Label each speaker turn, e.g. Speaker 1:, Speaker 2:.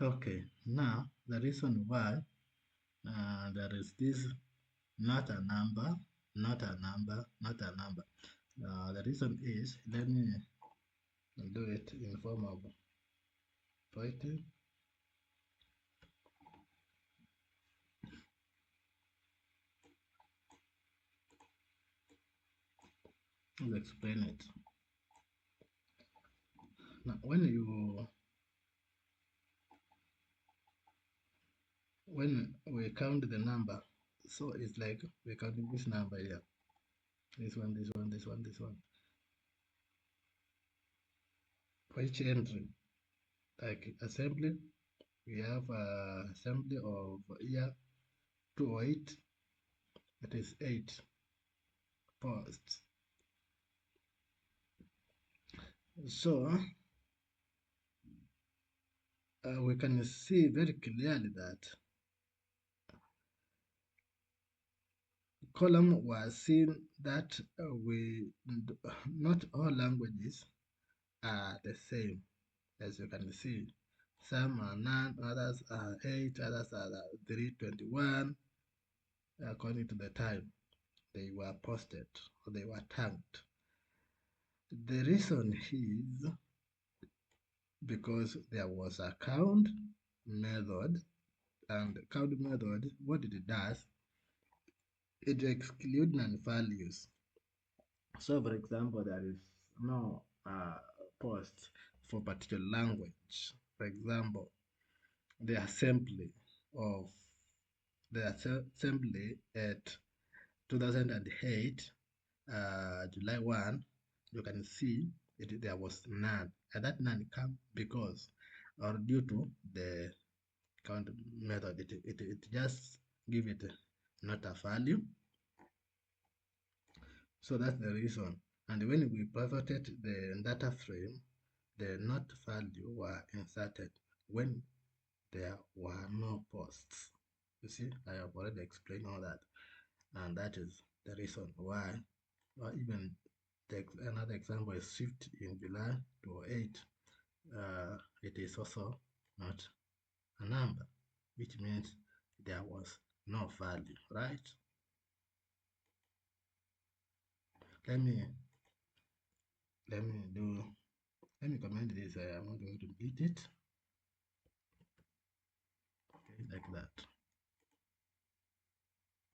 Speaker 1: Okay, now the reason why there is this not a number, not a number, not a number. The reason is, let me do it in form of writing. Let's explain it. Now, when we count the number, so it's like we're counting this number here. This one, this one, this one, this one. For each entry, like assembly, we have assembly of year 208. It is 8 posts. So we can see very clearly that column was seen that we not all languages are the same, as you can see. Some are 9, others are 8, others are 321, according to the time they were posted or they were tagged. The reason is because there was a count method, and count method, what it does, it excludes non-values. So, for example, there is no post for particular language. For example, the assembly of the assembly at 2008, July 1, you can see there was none, and that none come because or due to the count method. It just give it not a value. So that's the reason. And when we pivoted the data frame, the not value were inserted when there were no posts. You see, I have already explained all that. And that is the reason why, or even another example is shift in July to 8. It is also not a number, which means there was no value, right? Let me let me do let me comment this. I'm not going to delete it. Okay, like that.